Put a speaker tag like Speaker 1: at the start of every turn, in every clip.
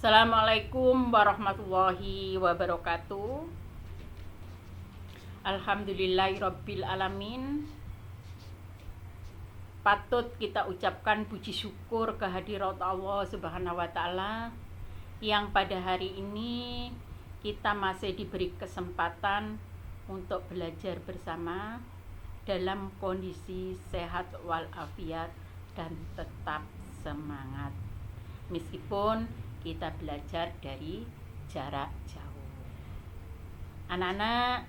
Speaker 1: Assalamualaikum warahmatullahi wabarakatuh. Alhamdulillahirabbil alamin. Patut kita ucapkan puji syukur kehadirat Allah Subhanahu wa taala yang pada hari ini kita masih diberi kesempatan untuk belajar bersama dalam kondisi sehat walafiat dan tetap semangat. Meskipun kita belajar dari jarak jauh. Anak-anak,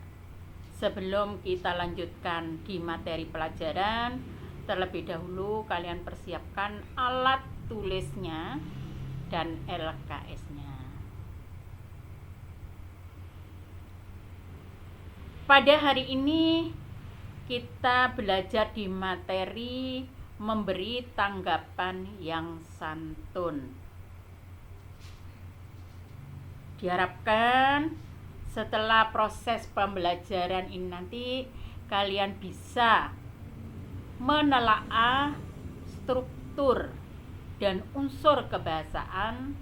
Speaker 1: sebelum kita lanjutkan di materi pelajaran, terlebih dahulu kalian persiapkan alat tulisnya dan LKS-nya. Pada hari ini kita belajar di materi memberi tanggapan yang santun. Diharapkan setelah proses pembelajaran ini nanti kalian bisa menelaah struktur dan unsur kebahasaan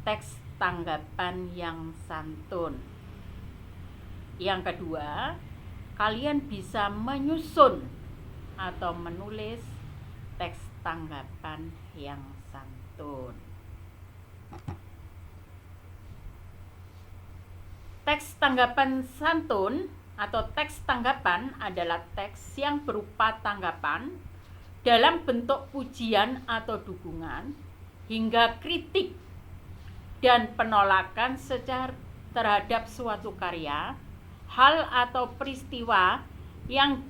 Speaker 1: teks tanggapan yang santun. Yang kedua, kalian bisa menyusun atau menulis teks tanggapan yang santun. Teks tanggapan santun atau teks tanggapan adalah teks yang berupa tanggapan dalam bentuk pujian atau dukungan hingga kritik dan penolakan secara terhadap suatu karya, hal atau peristiwa yang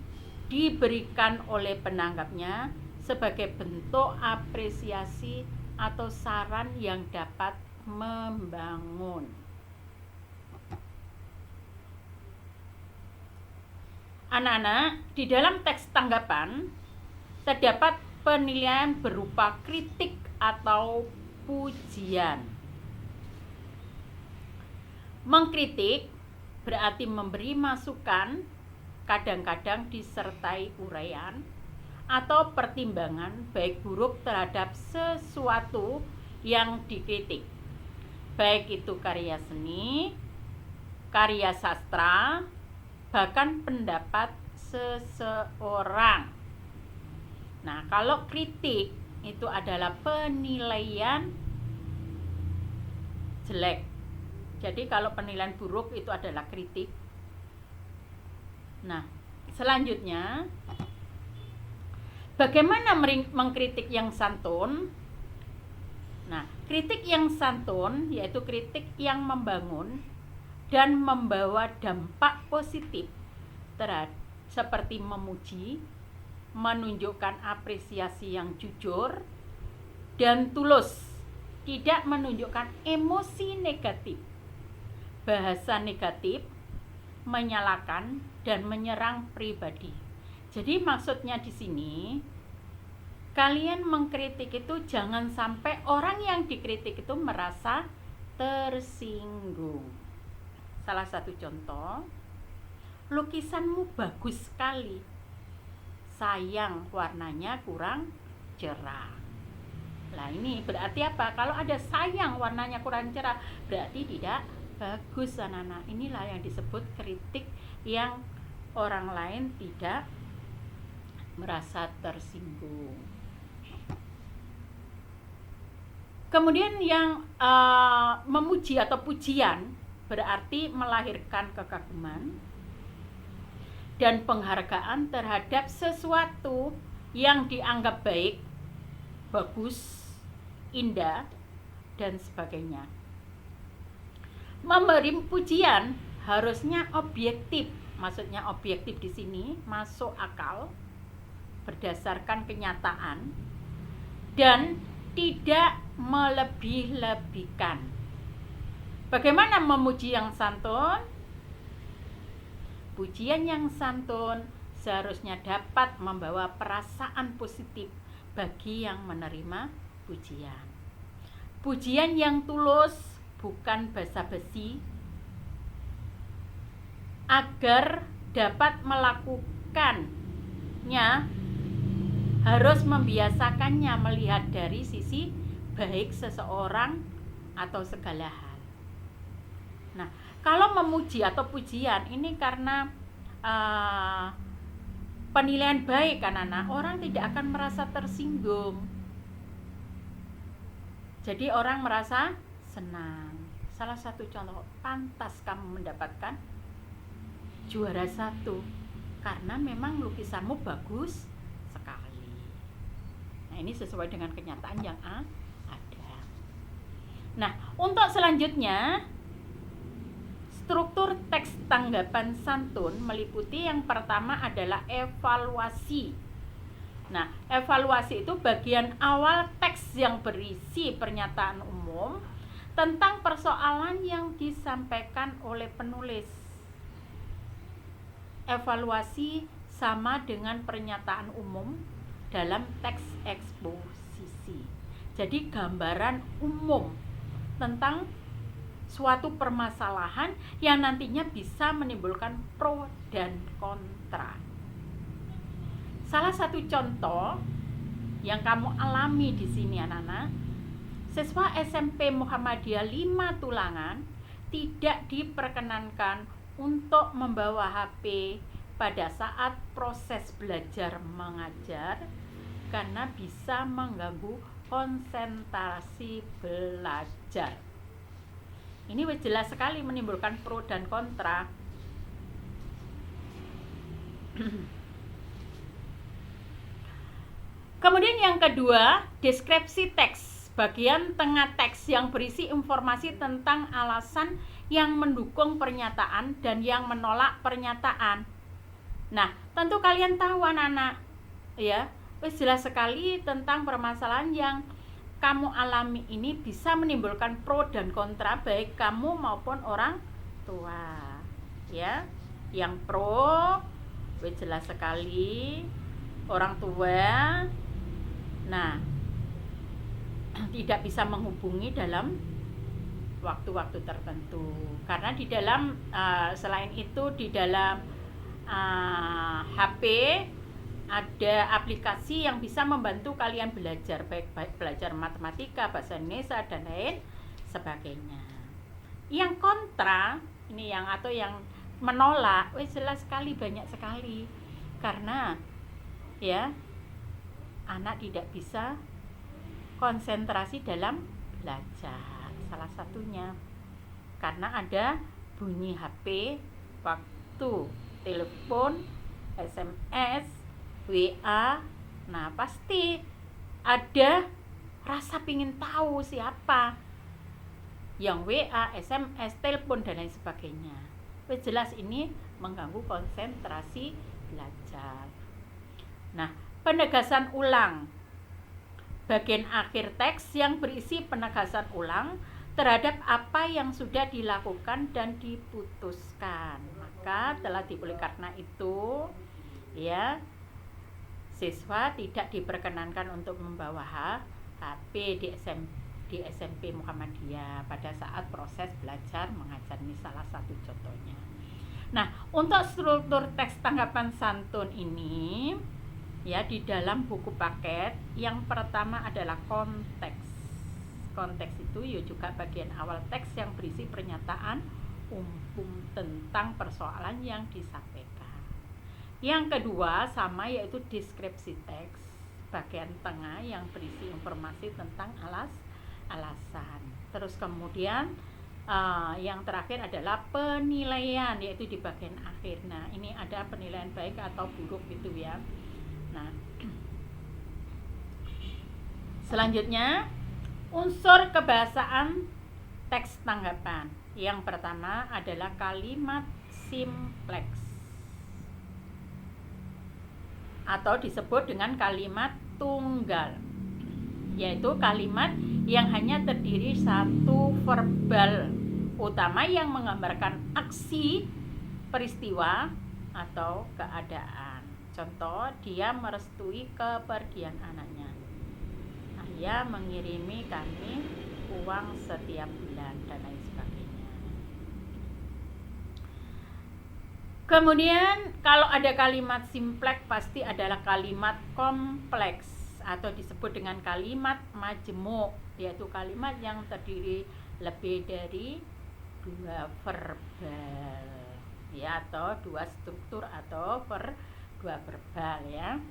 Speaker 1: diberikan oleh penanggapnya sebagai bentuk apresiasi atau saran yang dapat membangun. Anak-anak, di dalam teks tanggapan terdapat penilaian berupa kritik atau pujian. Mengkritik berarti memberi masukan, kadang-kadang disertai uraian atau pertimbangan baik buruk terhadap sesuatu yang dikritik, baik itu karya seni, karya sastra, bahkan pendapat seseorang. Nah, kalau kritik itu adalah penilaian jelek. Jadi kalau penilaian buruk itu adalah kritik. Nah, selanjutnya bagaimana mengkritik yang santun? Nah, kritik yang santun yaitu kritik yang membangun dan membawa dampak positif seperti memuji, menunjukkan apresiasi yang jujur dan tulus, tidak menunjukkan emosi negatif, bahasa negatif, menyalahkan dan menyerang pribadi. Jadi maksudnya di sini kalian mengkritik itu jangan sampai orang yang dikritik itu merasa tersinggung. Salah satu contoh, lukisanmu bagus sekali, sayang warnanya kurang cerah. Nah, ini berarti apa? Kalau ada sayang warnanya kurang cerah, berarti tidak bagus, anak-anak. Inilah yang disebut kritik yang orang lain tidak merasa tersinggung. Kemudian yang memuji atau pujian berarti melahirkan kekaguman dan penghargaan terhadap sesuatu yang dianggap baik, bagus, indah, dan sebagainya. Memberi pujian harusnya objektif. Maksudnya objektif di sini masuk akal, berdasarkan kenyataan, dan tidak melebih-lebihkan. Bagaimana memuji yang santun? Pujian yang santun seharusnya dapat membawa perasaan positif bagi yang menerima pujian. Pujian yang tulus, bukan basa-basi, agar dapat melakukannya harus membiasakannya melihat dari sisi baik seseorang atau segala hal. Nah, kalau memuji atau pujian ini karena penilaian baik kan anak, orang tidak akan merasa tersinggung. Jadi orang merasa senang. Salah satu contoh, pantas kamu mendapatkan juara 1 karena memang lukisanmu bagus sekali. Nah, ini sesuai dengan kenyataan yang ada. Nah, untuk selanjutnya, struktur teks tanggapan santun meliputi yang pertama adalah evaluasi. Nah, evaluasi itu bagian awal teks yang berisi pernyataan umum tentang persoalan yang disampaikan oleh penulis. Evaluasi sama dengan pernyataan umum dalam teks eksposisi. Jadi gambaran umum tentang suatu permasalahan yang nantinya bisa menimbulkan pro dan kontra. Salah satu contoh yang kamu alami di sini anak-anak, siswa SMP Muhammadiyah 5 Tulangan tidak diperkenankan untuk membawa HP pada saat proses belajar mengajar karena bisa mengganggu konsentrasi belajar. Ini jelas sekali menimbulkan pro dan kontra. Kemudian yang kedua, deskripsi teks. Bagian tengah teks yang berisi informasi tentang alasan yang mendukung pernyataan dan yang menolak pernyataan. Nah, tentu kalian tahu anak-anak, ya, jelas sekali tentang permasalahan yang kamu alami ini bisa menimbulkan pro dan kontra baik kamu maupun orang tua. Ya, yang pro, jelas sekali orang tua. Nah, tidak bisa menghubungi dalam waktu-waktu tertentu karena di dalam selain itu di dalam HP ada aplikasi yang bisa membantu kalian belajar baik belajar matematika, bahasa Indonesia dan lain sebagainya. Yang kontra ini yang menolak, jelas sekali banyak sekali karena ya anak tidak bisa konsentrasi dalam belajar. Salah satunya karena ada bunyi HP waktu telepon, SMS, WA. Nah, pasti ada rasa pingin tahu siapa yang WA, SMS, telepon dan lain sebagainya. Jelas ini mengganggu konsentrasi belajar. Nah, penegasan ulang. Bagian akhir teks yang berisi penegasan ulang terhadap apa yang sudah dilakukan dan diputuskan. Maka telah dipilih karena itu, ya, siswa tidak diperkenankan untuk membawa HP di SMP Muhammadiyah pada saat proses belajar mengajar. Ini salah satu contohnya. Nah, untuk struktur teks tanggapan santun ini, ya, di dalam buku paket yang pertama adalah konteks. Konteks itu ya juga bagian awal teks yang berisi pernyataan umum tentang persoalan yang disampaikan. Yang kedua sama yaitu deskripsi teks, bagian tengah yang berisi informasi tentang alasan. Terus kemudian yang terakhir adalah penilaian, yaitu di bagian akhir. Nah, ini ada penilaian baik atau buruk gitu ya. Nah, selanjutnya unsur kebahasaan teks tanggapan. Yang pertama adalah kalimat simpleks atau disebut dengan kalimat tunggal, yaitu kalimat yang hanya terdiri satu verbal utama yang menggambarkan aksi, peristiwa, atau keadaan. Contoh, dia merestui kepergian anaknya. Ayah mengirimi kami uang setiap bulan dan lain sebagainya. Kemudian kalau ada kalimat simpleks pasti adalah kalimat kompleks atau disebut dengan kalimat majemuk. yaitu kalimat yang terdiri lebih dari 2 verbal ya, atau 2 struktur atau 2 verbal ya.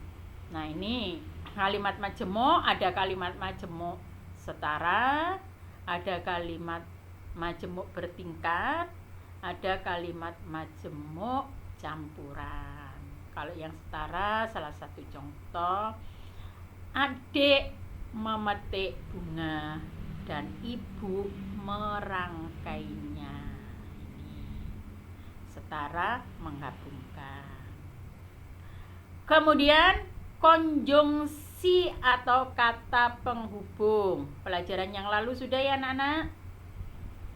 Speaker 1: Nah, ini kalimat majemuk, ada kalimat majemuk setara, ada kalimat majemuk bertingkat, ada kalimat majemuk campuran. Kalau yang setara, salah satu contoh, adik memetik bunga dan ibu merangkainya. Ini setara, menggabungkan. Kemudian konjungsi atau kata penghubung. Pelajaran yang lalu sudah ya anak-anak?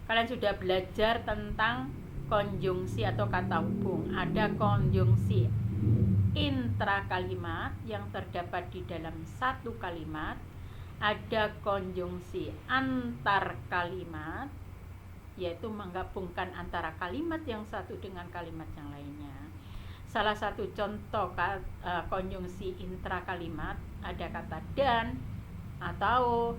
Speaker 1: Kalian sudah belajar tentang konjungsi atau kata hubung. Ada konjungsi intrakalimat yang terdapat di dalam satu kalimat, ada konjungsi antar kalimat, yaitu menggabungkan antara kalimat yang satu dengan kalimat yang lainnya. Salah satu contoh konjungsi intrakalimat ada kata dan, atau,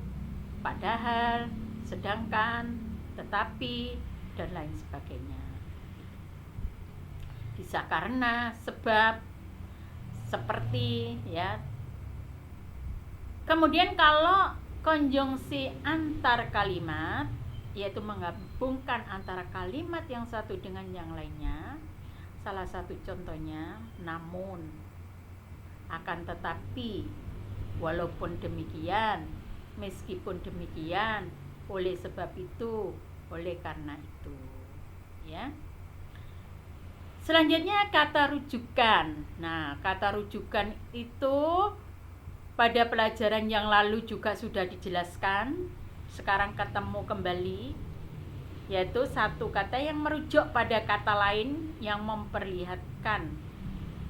Speaker 1: padahal, sedangkan, tetapi, dan lain sebagainya. Bisa karena, sebab, seperti ya. Kemudian kalau konjungsi antar kalimat, yaitu menggabungkan antara kalimat yang satu dengan yang lainnya, salah satu contohnya namun, akan tetapi, walaupun demikian, meskipun demikian, oleh sebab itu, oleh karena itu ya. Selanjutnya kata rujukan. Nah, kata rujukan itu pada pelajaran yang lalu juga sudah dijelaskan. Sekarang ketemu kembali, yaitu satu kata yang merujuk pada kata lain yang memperlihatkan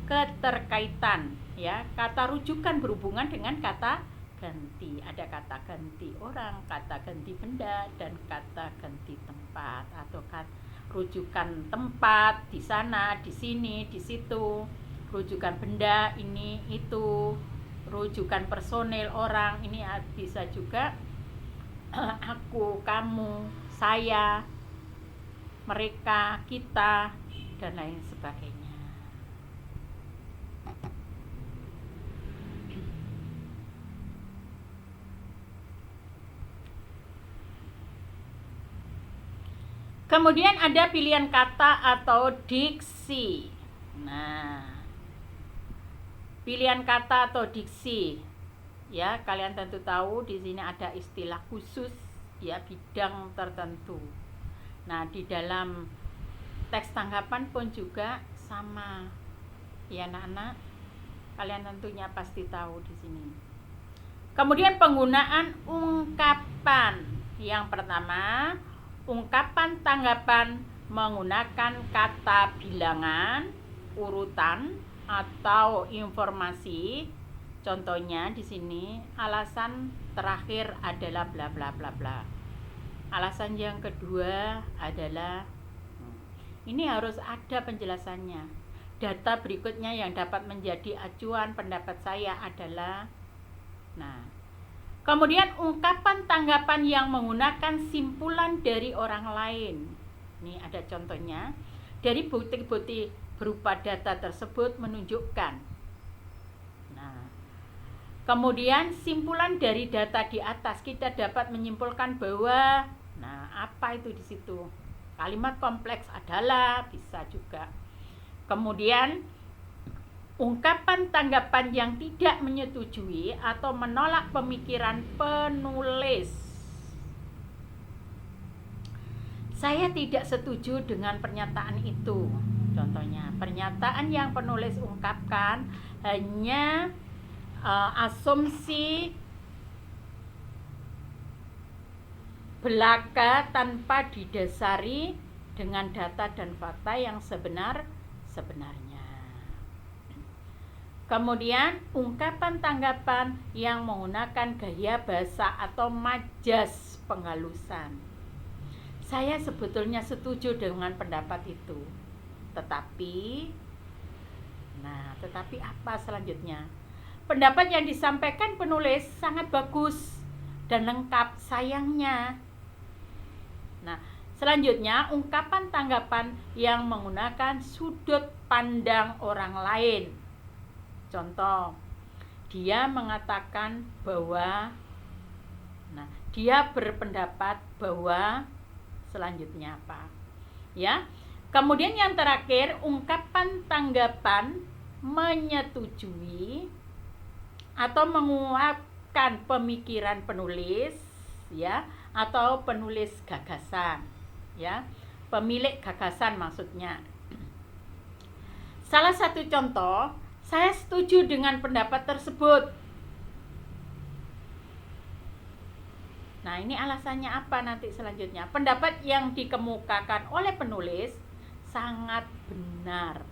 Speaker 1: keterkaitan ya. Kata rujukan berhubungan dengan kata ganti. Ada kata ganti orang, kata ganti benda, dan kata ganti tempat atau rujukan tempat di sana, di sini, di situ, rujukan benda ini itu, rujukan personil orang ini bisa juga aku, kamu, saya, mereka, kita, dan lain sebagainya. Kemudian ada pilihan kata atau diksi. Nah, pilihan kata atau diksi, ya kalian tentu tahu di sini ada istilah khusus, ya bidang tertentu. Nah, di dalam teks tanggapan pun juga sama, ya anak-anak. Kalian tentunya pasti tahu di sini. Kemudian penggunaan ungkapan. Yang pertama, ungkapan tanggapan menggunakan kata bilangan, urutan, atau informasi. Contohnya di sini, alasan terakhir adalah bla bla bla bla. Alasan yang kedua adalah, ini harus ada penjelasannya. Data berikutnya yang dapat menjadi acuan pendapat saya adalah, nah, kemudian ungkapan tanggapan yang menggunakan simpulan dari orang lain. Ini ada contohnya. Dari bukti-bukti berupa data tersebut menunjukkan. Nah, kemudian simpulan dari data di atas kita dapat menyimpulkan bahwa, nah apa itu di situ? Kalimat kompleks adalah, bisa juga. Kemudian ungkapan tanggapan yang tidak menyetujui atau menolak pemikiran penulis. Saya tidak setuju dengan pernyataan itu. Contohnya, pernyataan yang penulis ungkapkan hanya asumsi belaka tanpa didasari dengan data dan fakta yang sebenarnya. Kemudian ungkapan tanggapan yang menggunakan gaya bahasa atau majas penghalusan. Saya sebetulnya setuju dengan pendapat itu. Tetapi apa selanjutnya? Pendapat yang disampaikan penulis sangat bagus dan lengkap sayangnya. Nah, selanjutnya ungkapan tanggapan yang menggunakan sudut pandang orang lain. Contoh, dia mengatakan bahwa, nah, dia berpendapat bahwa, selanjutnya apa? Ya. Kemudian yang terakhir, ungkapan tanggapan menyetujui atau menguatkan pemikiran penulis, ya, atau penulis gagasan, ya, pemilik gagasan maksudnya. Salah satu contoh, saya setuju dengan pendapat tersebut. Nah, ini alasannya apa nanti selanjutnya? Pendapat yang dikemukakan oleh penulis sangat benar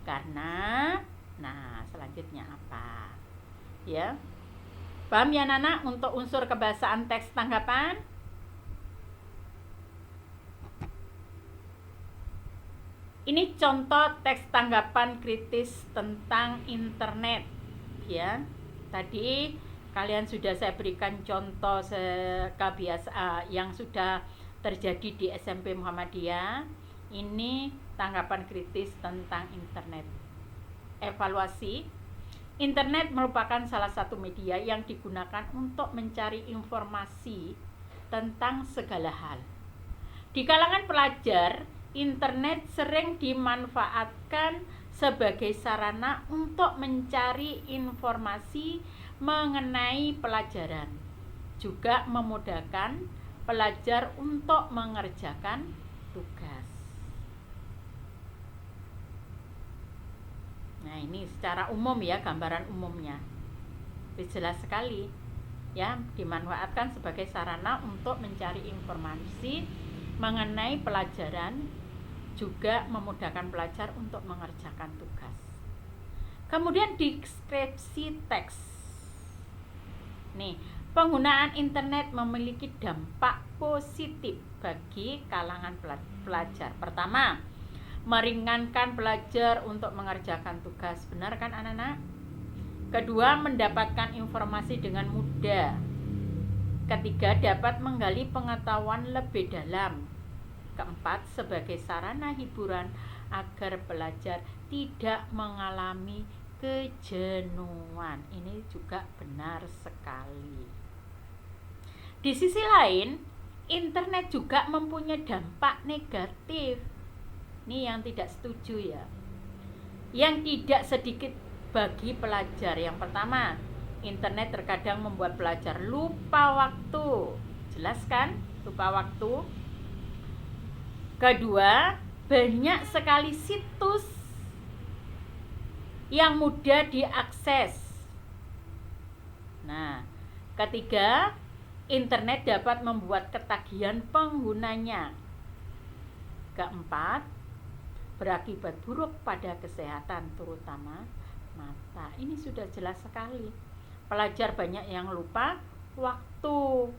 Speaker 1: karena, nah, selanjutnya apa? Ya. Paham ya Nana untuk unsur kebahasaan teks tanggapan? Ini contoh teks tanggapan kritis tentang internet, ya. Tadi kalian sudah saya berikan contoh kebiasaan yang sudah terjadi di SMP Muhammadiyah. Ini tanggapan kritis tentang internet. Evaluasi. Internet merupakan salah satu media yang digunakan untuk mencari informasi tentang segala hal. Di kalangan pelajar, internet sering dimanfaatkan sebagai sarana untuk mencari informasi mengenai pelajaran. Juga memudahkan pelajar untuk mengerjakan tugas. Nah, ini secara umum ya, gambaran umumnya. Jelas sekali ya, dimanfaatkan sebagai sarana untuk mencari informasi mengenai pelajaran, juga memudahkan pelajar untuk mengerjakan tugas. Kemudian deskripsi teks. Nih, penggunaan internet memiliki dampak positif bagi kalangan pelajar. Pertama, meringankan pelajar untuk mengerjakan tugas. Benar kan anak-anak? Kedua, mendapatkan informasi dengan mudah. Ketiga, dapat menggali pengetahuan lebih dalam. Keempat, sebagai sarana hiburan agar pelajar tidak mengalami kejenuhan. Ini juga benar sekali. Di sisi lain, internet juga mempunyai dampak negatif. Ini yang tidak setuju ya. Yang tidak sedikit bagi pelajar. Yang pertama, internet terkadang membuat pelajar lupa waktu. Jelas kan? Lupa waktu. Kedua, banyak sekali situs yang mudah diakses. Nah, ketiga, internet dapat membuat ketagihan penggunanya. Keempat, berakibat buruk pada kesehatan, terutama mata. Ini sudah jelas sekali. Pelajar banyak yang lupa waktu,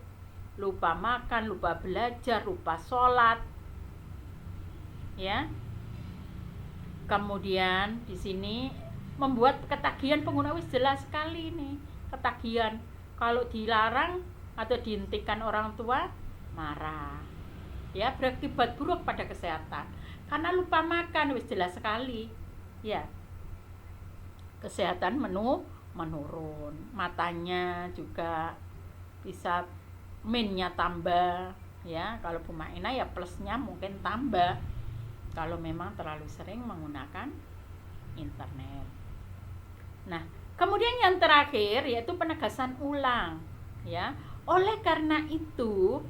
Speaker 1: lupa makan, lupa belajar, lupa sholat, ya. Kemudian di sini membuat ketagihan pengguna. Jelas sekali ini ketagihan. Kalau dilarang atau dihentikan orang tua, marah. Ya, berakibat buruk pada kesehatan. Karena lupa makan, jelas sekali. Ya. Kesehatan menurun. Matanya juga bisa minnya tambah, ya. Kalau Pumaina ya plusnya mungkin tambah kalau memang terlalu sering menggunakan internet. Nah, kemudian yang terakhir yaitu penegasan ulang, ya. Oleh karena itu,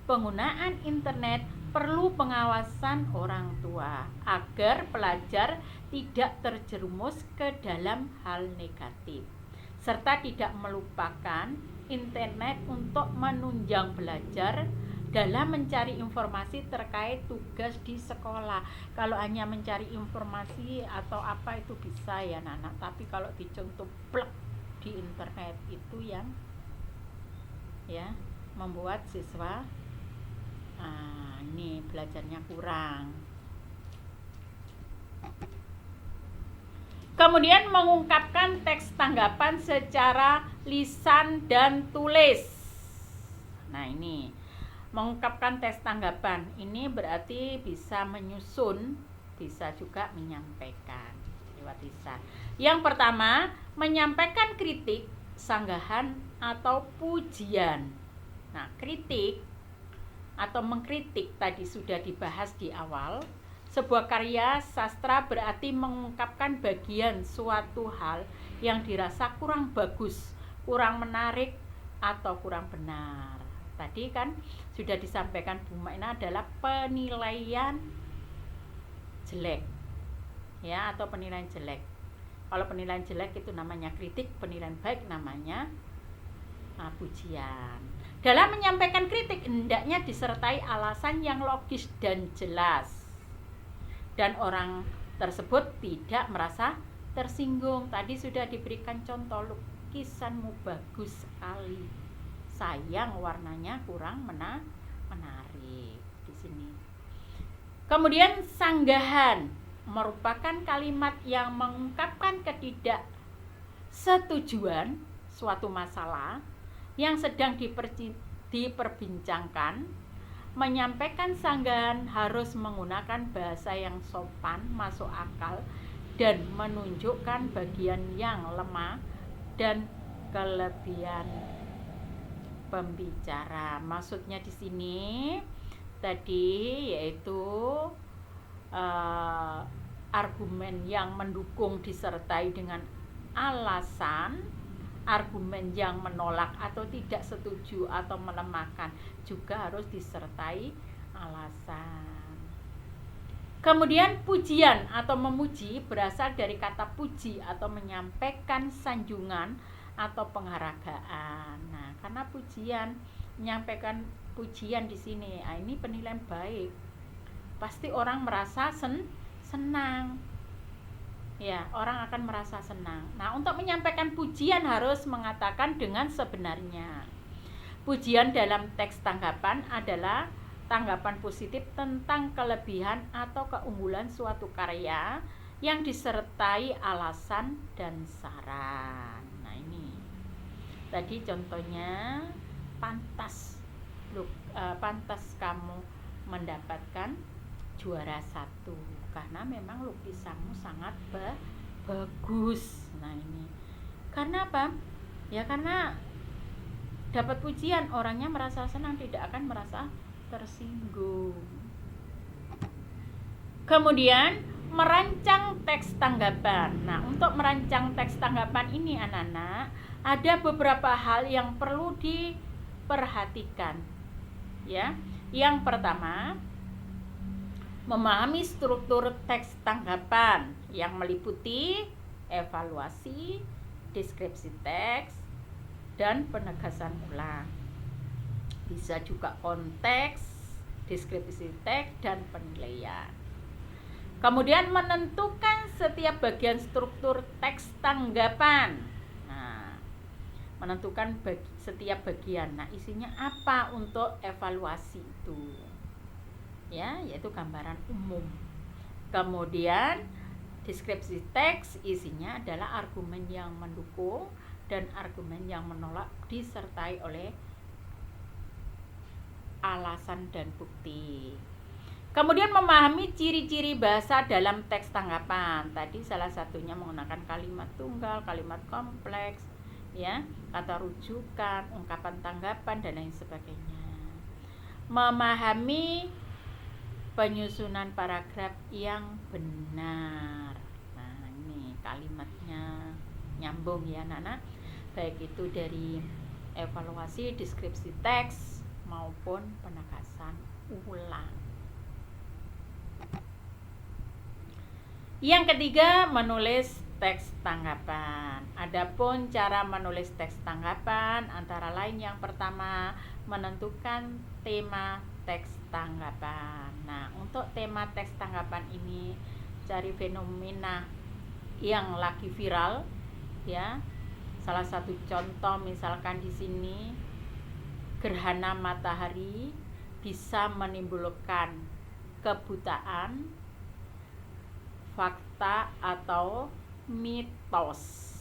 Speaker 1: penggunaan internet perlu pengawasan orang tua agar pelajar tidak terjerumus ke dalam hal negatif, serta tidak melupakan internet untuk menunjang belajar dalam mencari informasi terkait tugas di sekolah. Kalau hanya mencari informasi atau apa itu bisa ya Nana, tapi kalau dicontoh plek di internet itu yang ya membuat siswa ini belajarnya kurang. Kemudian mengungkapkan teks tanggapan secara lisan dan tulis. Nah, ini mengungkapkan teks tanggapan. Ini berarti bisa menyusun, bisa juga menyampaikan lewat lisan. Yang pertama, menyampaikan kritik, sanggahan atau pujian. Nah, kritik atau mengkritik tadi sudah dibahas di awal. Sebuah karya sastra berarti mengungkapkan bagian suatu hal yang dirasa kurang bagus, kurang menarik, atau kurang benar. Tadi kan sudah disampaikan Bu Maina adalah penilaian jelek, ya, atau penilaian jelek. Kalau penilaian jelek itu namanya kritik, penilaian baik namanya pujian. Dalam menyampaikan kritik hendaknya disertai alasan yang logis dan jelas, dan orang tersebut tidak merasa tersinggung. Tadi sudah diberikan contoh, lukisanmu bagus sekali, sayang warnanya kurang menarik di sini. Kemudian sanggahan merupakan kalimat yang mengungkapkan ketidaksetujuan suatu masalah yang sedang diperbincangkan. Menyampaikan sanggahan harus menggunakan bahasa yang sopan, masuk akal, dan menunjukkan bagian yang lemah dan kelebihan pembicara. Maksudnya di sini tadi yaitu argumen yang mendukung disertai dengan alasan, argumen yang menolak atau tidak setuju atau melemahkan juga harus disertai alasan. Kemudian pujian atau memuji berasal dari kata puji atau menyampaikan sanjungan atau penghargaan. Nah, karena pujian, menyampaikan pujian di sini, ini penilaian baik. Pasti orang merasa senang. Ya, orang akan merasa senang. Nah, untuk menyampaikan pujian harus mengatakan dengan sebenarnya. Pujian dalam teks tanggapan adalah tanggapan positif tentang kelebihan atau keunggulan suatu karya yang disertai alasan dan saran. Nah, ini tadi contohnya, pantas kamu mendapatkan juara 1 karena memang lukisanmu sangat bagus. Nah, ini karena apa? Ya karena dapat pujian, orangnya merasa senang, tidak akan merasa tersinggung. Kemudian merancang teks tanggapan. Nah, untuk merancang teks tanggapan ini anak-anak, ada beberapa hal yang perlu diperhatikan. Ya. Yang pertama, memahami struktur teks tanggapan yang meliputi evaluasi, deskripsi teks, dan penegasan ulang. Bisa juga konteks, deskripsi teks, dan penilaian. Kemudian menentukan setiap bagian struktur teks tanggapan. Nah, menentukan setiap bagian. Nah, isinya apa untuk evaluasi itu? Ya, yaitu gambaran umum. Kemudian deskripsi teks isinya adalah argumen yang mendukung dan argumen yang menolak disertai oleh alasan dan bukti. Kemudian memahami ciri-ciri bahasa dalam teks tanggapan. Tadi salah satunya menggunakan kalimat tunggal, kalimat kompleks, ya, kata rujukan, ungkapan tanggapan, dan lain sebagainya. Memahami penyusunan paragraf yang benar. Nah, ini kalimatnya nyambung ya anak-anak, baik itu dari evaluasi, deskripsi teks maupun penegasan ulang. Yang ketiga, menulis teks tanggapan. Adapun cara menulis teks tanggapan antara lain, yang pertama, menentukan tema teks tanggapan. Nah, untuk tema teks tanggapan ini cari fenomena yang lagi viral, ya. Salah satu contoh misalkan di sini gerhana matahari bisa menimbulkan kebutaan, fakta atau mitos.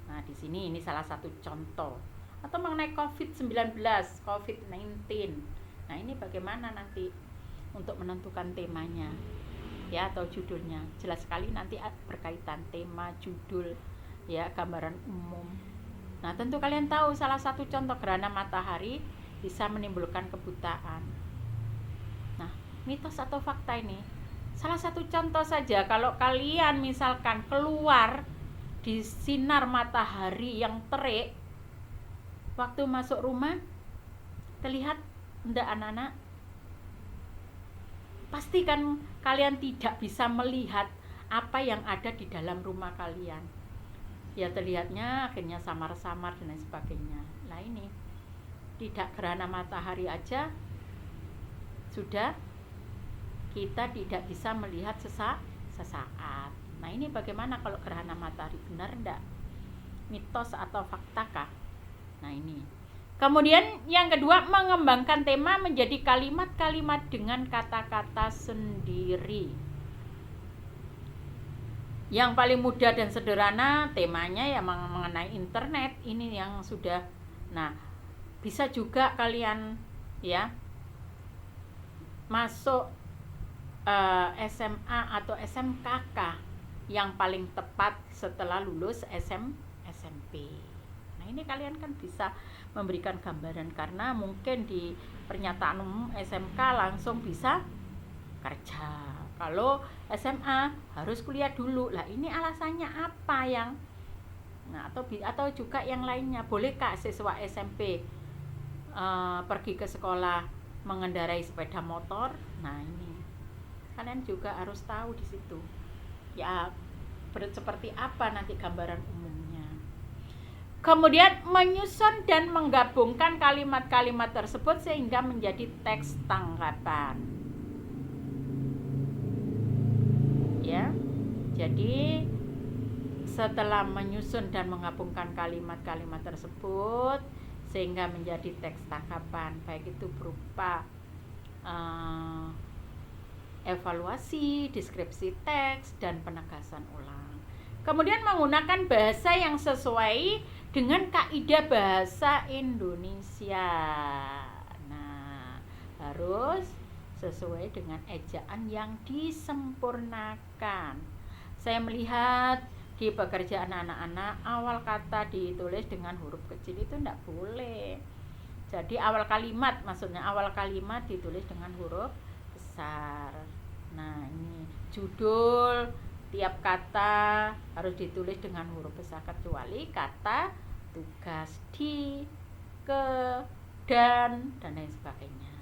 Speaker 1: Nah, di sini ini salah satu contoh atau mengenai COVID-19, COVID-19. Nah, ini bagaimana nanti untuk menentukan temanya ya, atau judulnya. Jelas sekali nanti berkaitan tema, judul ya, gambaran umum. Nah, tentu kalian tahu salah satu contoh gerhana matahari bisa menimbulkan kebutaan. Nah, mitos atau fakta ini salah satu contoh saja. Kalau kalian misalkan keluar di sinar matahari yang terik waktu masuk rumah, terlihat enggak anak-anak? Pastikan kalian tidak bisa melihat apa yang ada di dalam rumah kalian. Ya, terlihatnya akhirnya samar-samar dan lain sebagainya. Nah, ini tidak gerhana matahari aja sudah kita tidak bisa melihat sesaat. Nah, ini bagaimana kalau gerhana matahari, benar enggak? Mitos atau faktakah? Nah, ini. Kemudian yang kedua, mengembangkan tema menjadi kalimat-kalimat dengan kata-kata sendiri. Yang paling mudah dan sederhana temanya ya mengenai internet, ini yang sudah. Nah, bisa juga kalian ya masuk SMA atau SMKK yang paling tepat setelah lulus SMP. Nah, ini kalian kan bisa memberikan gambaran, karena mungkin di pernyataan umum SMK langsung bisa kerja. Kalau SMA harus kuliah dulu. Lah, ini alasannya apa yang atau juga yang lainnya. Bolehkah siswa SMP pergi ke sekolah mengendarai sepeda motor? Nah, ini kalian juga harus tahu di situ. Ya, seperti apa nanti gambaran umumnya. Kemudian menyusun dan menggabungkan kalimat-kalimat tersebut sehingga menjadi teks tanggapan. Ya. Jadi setelah menyusun dan menggabungkan kalimat-kalimat tersebut sehingga menjadi teks tanggapan, baik itu berupa evaluasi, deskripsi teks, dan penegasan ulang. Kemudian menggunakan bahasa yang sesuai dengan kaidah bahasa Indonesia. Nah, harus sesuai dengan ejaan yang disempurnakan. Saya melihat di pekerjaan anak-anak, awal kata ditulis dengan huruf kecil itu tidak boleh. Jadi awal kalimat, maksudnya awal kalimat ditulis dengan huruf besar. Nah, ini judul tiap kata harus ditulis dengan huruf besar kecuali kata tugas, di, ke, dan lain sebagainya.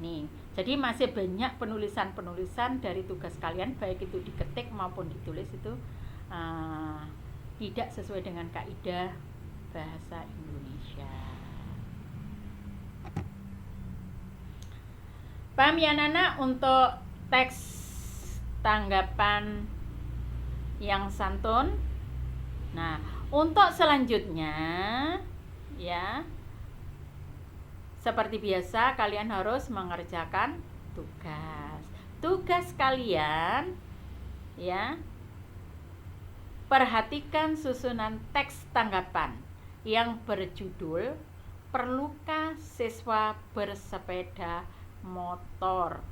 Speaker 1: Nih, jadi masih banyak penulisan-penulisan dari tugas kalian, baik itu diketik maupun ditulis, itu tidak sesuai dengan kaidah bahasa Indonesia. Paham ya Nana untuk teks tanggapan yang santun? Nah, untuk selanjutnya ya, seperti biasa kalian harus mengerjakan tugas. Tugas kalian ya, perhatikan susunan teks tanggapan yang berjudul perlukah siswa bersepeda motor,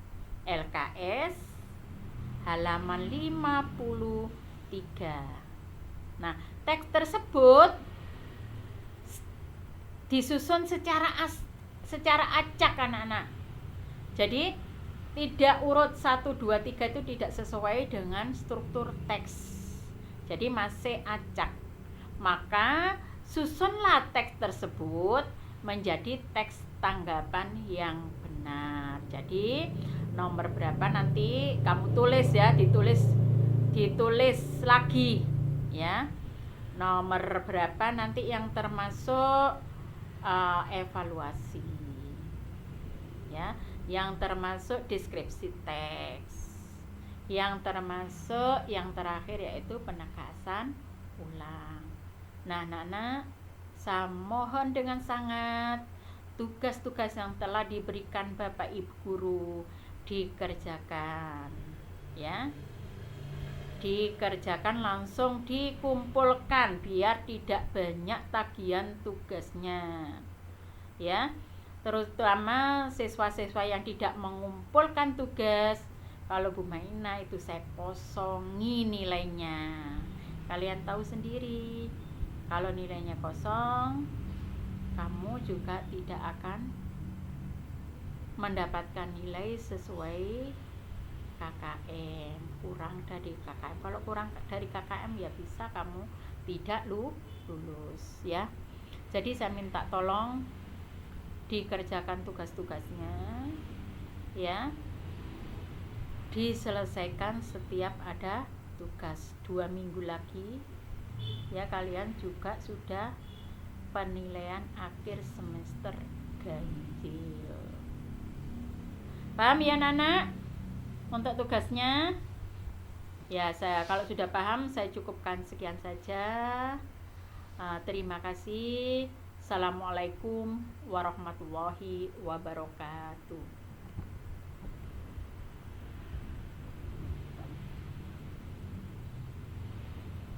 Speaker 1: LKS halaman 53. Nah, teks tersebut disusun secara acak anak-anak. Jadi tidak urut 1, 2, 3 itu tidak sesuai dengan struktur teks. Jadi masih acak. Maka susunlah teks tersebut menjadi teks tanggapan yang benar. Jadi nomor berapa nanti kamu tulis ya, ditulis lagi ya. Nomor berapa nanti yang termasuk evaluasi ya, yang termasuk deskripsi teks, yang termasuk yang terakhir yaitu penegasan ulang. Nah, anak-anak, saya mohon dengan sangat tugas-tugas yang telah diberikan Bapak Ibu guru dikerjakan ya, dikerjakan langsung, dikumpulkan biar tidak banyak tagihan tugasnya ya. Terutama siswa-siswa yang tidak mengumpulkan tugas, kalau Bu Maina itu saya kosongi nilainya. Kalian tahu sendiri, kalau nilainya kosong, kamu juga tidak akan mendapatkan nilai sesuai KKM, kurang dari KKM. Kalau kurang dari KKM ya bisa kamu tidak lulus ya. Jadi saya minta tolong dikerjakan tugas-tugasnya ya, diselesaikan setiap ada tugas. 2 minggu lagi ya kalian juga sudah penilaian akhir semester ganjil. Paham ya Nana untuk tugasnya ya? Saya kalau sudah paham saya cukupkan sekian saja. Terima kasih. Assalamualaikum warahmatullahi wabarakatuh.